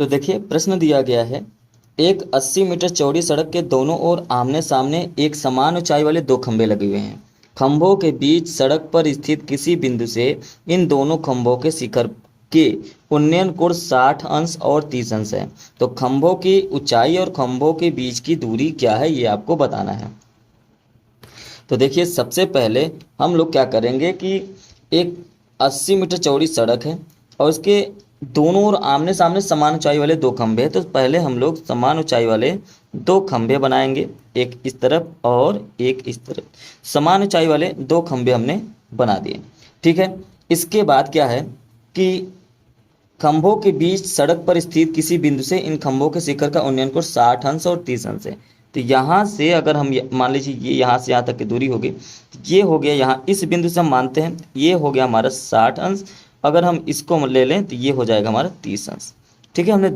तो देखिए प्रश्न दिया गया है, एक 80 मीटर चौड़ी सड़क के दोनों ओर आमने सामने एक समान ऊंचाई वाले दो खंभे लगे हुए हैं। खंभों के बीच सड़क पर स्थित किसी बिंदु से इन दोनों खंभों के शिखर के उन्नयन कोण 60 अंश और 30 अंश है। तो खंभों की ऊंचाई और खंभों के बीच की दूरी क्या है ये आपको बताना है। तो देखिए सबसे पहले हम लोग क्या करेंगे कि एक 80 मीटर चौड़ी सड़क है और उसके दोनों ओर आमने सामने समान ऊंचाई वाले दो खंभे हैं। तो पहले हम लोग समान ऊंचाई वाले दो खंभे बनाएंगे, एक इस तरफ और एक इस तरफ। समान ऊंचाई वाले दो खंभे हमने बना दिए, ठीक है। इसके बाद क्या है कि खंभों के बीच सड़क पर स्थित किसी बिंदु से इन खंभों के शिखर का उन्नयन कोण 60 अंश और 30 अंश है। तो यहाँ से अगर हम मान लीजिए ये यहाँ से यहाँ तक की दूरी होगी, ये हो गया यहाँ इस बिंदु से हम मानते हैं ये हो गया हमारा 60 अंश। अगर हम इसको ले लें तो ये हो जाएगा हमारा 30 अंश, ठीक है। हमने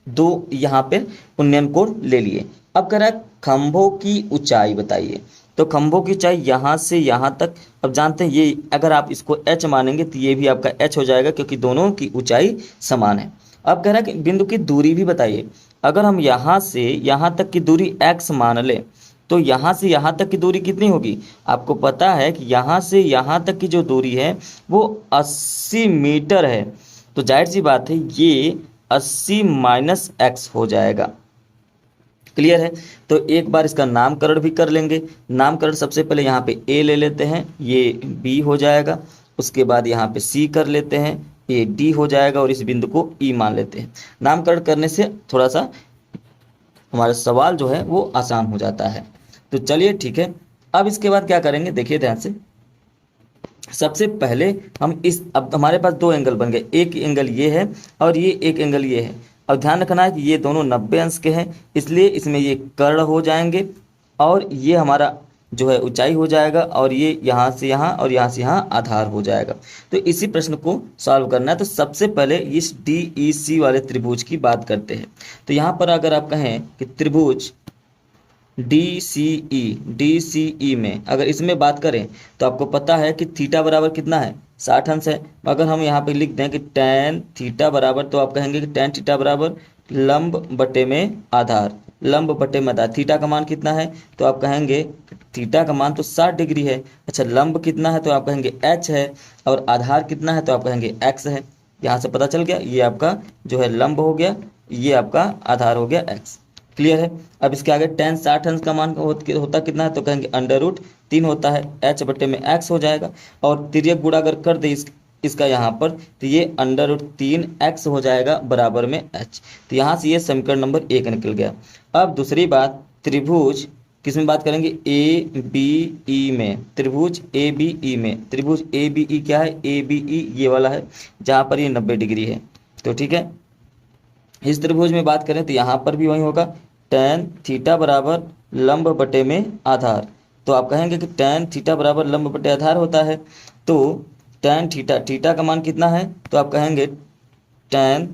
दो यहाँ पे उन्नयन कोण ले लिए। अब कह रहा है खंभों की ऊंचाई बताइए। तो खंभों की ऊंचाई यहाँ से यहाँ तक, अब जानते हैं ये अगर आप इसको h मानेंगे तो ये भी आपका h हो जाएगा क्योंकि दोनों की ऊंचाई समान है। अब कह रहा है कि बिंदु की दूरी भी बताइए। अगर हम यहाँ से यहाँ तक की दूरी x मान लें तो यहाँ से यहाँ तक की दूरी कितनी होगी? आपको पता है कि यहाँ से यहाँ तक की जो दूरी है वो 80 मीटर है। तो जाहिर सी बात है ये 80 माइनस एक्स हो जाएगा। क्लियर है? तो एक बार इसका नामकरण भी कर लेंगे। नामकरण सबसे पहले यहाँ पे ए ले लेते हैं, ये बी हो जाएगा। उसके बाद यहाँ पे सी कर लेते हैं, ये डी हो जाएगा और इस बिंदु को ई मान लेते हैं। नामकरण करने से थोड़ा सा हमारा सवाल जो है वो आसान हो जाता है। तो चलिए ठीक है। अब इसके बाद क्या करेंगे देखिए ध्यान से। सबसे पहले हम इस, अब हमारे पास दो एंगल बन गए, एक एंगल ये है और ये एक एंगल ये है। और ध्यान रखना है कि ये दोनों 90 अंश के हैं, इसलिए इसमें ये कर्ण हो जाएंगे और ये हमारा जो है ऊंचाई हो जाएगा और ये यहाँ से यहाँ और यहाँ से यहाँ आधार हो जाएगा। तो इसी प्रश्न को सॉल्व करना है। तो सबसे पहले इस DEC वाले त्रिभुज की बात करते हैं। तो यहाँ पर अगर आप कहें कि त्रिभुज DCE में अगर इसमें बात करें तो आपको पता है कि थीटा बराबर कितना है? 60 अंश है। अगर हम यहाँ पे लिख दें कि tan थीटा बराबर, तो आप कहेंगे कि tan थीटा बराबर लंब बटे में आधार, लंब बटे में आधार। थीटा का मान कितना है? तो आप कहेंगे थीटा का मान तो 60 डिग्री है। अच्छा, लंब कितना है? तो आप कहेंगे h है। और आधार कितना है? तो आप कहेंगे x है। यहाँ से पता चल गया, ये आपका जो है लंब हो गया, ये आपका आधार हो गया x। क्लियर है? अब इसके आगे tan 60 अंश का मान होता कितना है? तो कहेंगे √3 होता है, h बटे में x हो जाएगा। और तिर्यक गुणा अगर कर दे इसका यहाँ पर तो ये √3x हो जाएगा बराबर में h। तो यहाँ से ये समीकरण नंबर 1 निकल गया। अब दूसरी बात, त्रिभुज किस में बात करेंगे? ABE में। त्रिभुज ABE में, त्रिभुज ABE क्या है? ABE ये वाला है जहाँ पर ये 90 डिग्री है। तो ठीक है, इस त्रिभुज में बात करें तो यहाँ पर भी वही होगा, tan थीटा बराबर लंब बटे में आधार। तो आप कहेंगे कि tan थीटा बराबर लंब बटे आधार होता है। तो tan थीटा, थीटा का मान कितना है? तो आप कहेंगे tan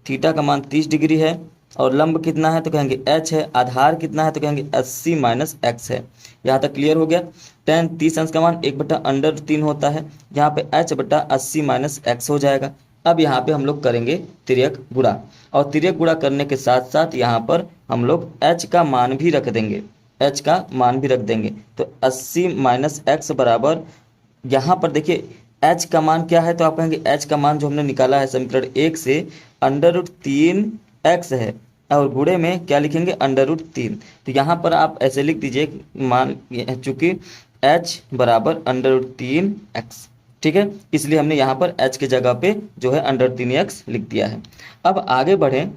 थीटा का मान 30 डिग्री है। और लंब कितना है? तो कहेंगे h है। आधार कितना है? तो कहेंगे 80 माइनस एक्स है। यहाँ तक क्लियर हो गया। tan 30 अंश का मान 1/√3 होता है, यहाँ पे h बटा 80 माइनस एक्स हो जाएगा। अब यहाँ पे हम लोग करेंगे तिर्यक गुणा, और तिर्यक गुणा करने के साथ साथ यहाँ पर हम लोग h का मान भी रख देंगे, h का मान भी रख देंगे। तो 80 माइनस एक्स बराबर, यहाँ पर देखिए h का मान क्या है? तो आप कहेंगे h का मान जो हमने निकाला है समीकरण 1 से √3x है, और गुणे में क्या लिखेंगे? √3। तो यहाँ पर आप ऐसे लिख दीजिए मान, चूंकि h बराबर √3x, ठीक है, इसलिए हमने यहाँ पर h के जगह पे जो है √3x लिख दिया है। अब आगे बढ़ें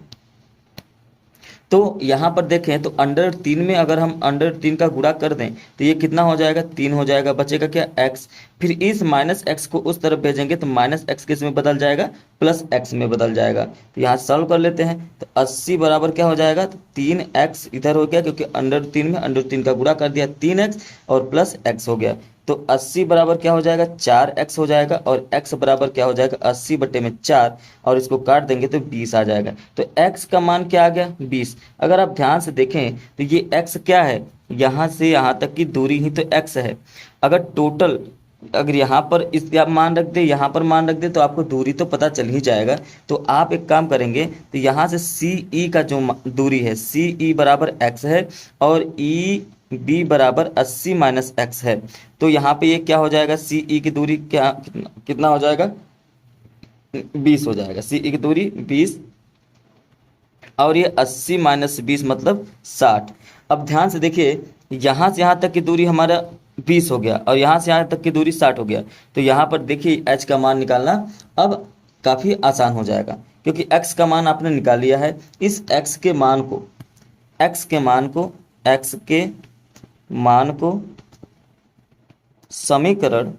तो यहाँ पर देखें तो √3 में अगर हम √3 का गुणा कर दें तो ये कितना हो जाएगा? 3 हो जाएगा। बचेगा क्या? x। फिर इस माइनस एक्स को उस तरफ भेजेंगे तो माइनस एक्स किस में बदल जाएगा? प्लस एक्स में बदल जाएगा। तो यहाँ सॉल्व कर लेते हैं। तो 80 बराबर क्या हो जाएगा? तो 3x इधर हो गया क्योंकि √3 में √3 का गुणा कर दिया, 3x और प्लस x हो गया। तो 80 बराबर क्या हो जाएगा? 4x हो जाएगा। और x बराबर क्या हो जाएगा? 80 बटे में 4, और इसको काट देंगे तो 20 आ जाएगा। तो x का मान क्या आ गया? 20। अगर आप ध्यान से देखें तो ये x क्या है? यहाँ से यहाँ तक की दूरी ही तो x है। अगर टोटल अगर यहाँ पर इस आप मान रख दे, यहाँ पर मान रख दे, तो आपको दूरी तो पता चल ही जाएगा। तो आप एक काम करेंगे, तो यहाँ से सी ई का जो दूरी है, सी ई बराबर एक्स है और ई बी बराबर 80 माइनस एक्स है। तो यहाँ पे ये क्या हो जाएगा, सी ई की दूरी क्या कितना हो जाएगा, 20 हो जाएगा। सी ई की दूरी 20 और ये 80 माइनस 20 मतलब 60। अब ध्यान से देखिए, यहाँ से यहाँ तक की दूरी हमारा 20 हो गया और यहाँ से यहाँ तक की दूरी 60 हो गया। तो यहाँ पर देखिए h का मान निकालना अब काफ़ी आसान हो जाएगा, क्योंकि x का मान आपने निकाल लिया है। इस x के मान को समीकरण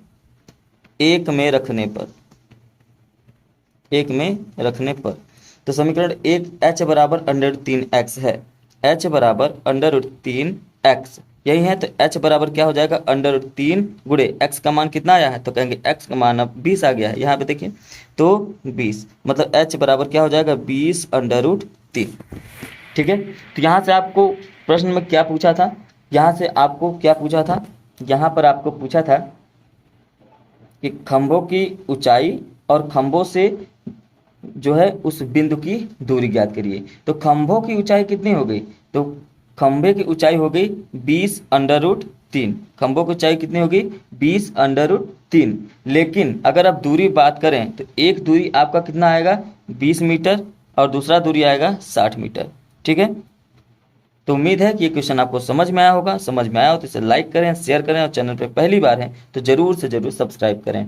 एक में रखने पर तो समीकरण एक h बराबर √3x है, h बराबर √3x यही है। तो h बराबर क्या हो जाएगा, √3 गुणे x का मान कितना आया है, तो कहेंगे x का मान अब 20 आ गया है यहाँ पे देखिए। तो 20 मतलब h बराबर क्या हो जाएगा, 20√3। ठीक है। तो यहाँ से आपको प्रश्न में क्या पूछा था, यहाँ पर आपको पूछा था कि खंभों की ऊंचाई और खंभों से जो है उस बिंदु की दूरी ज्ञात करिए। तो खंभों की ऊंचाई कितनी हो गई, तो खंभे की ऊंचाई हो गई 20√3। खंभों की ऊंचाई कितनी होगी, 20√3। लेकिन अगर आप दूरी बात करें तो एक दूरी आपका कितना आएगा, 20 मीटर और दूसरा दूरी आएगा 60 मीटर। ठीक है। तो उम्मीद है कि ये क्वेश्चन आपको समझ में आया होगा। समझ में आया हो तो इसे लाइक करें, शेयर करें और चैनल पर पहली बार हैं तो जरूर से जरूर सब्सक्राइब करें।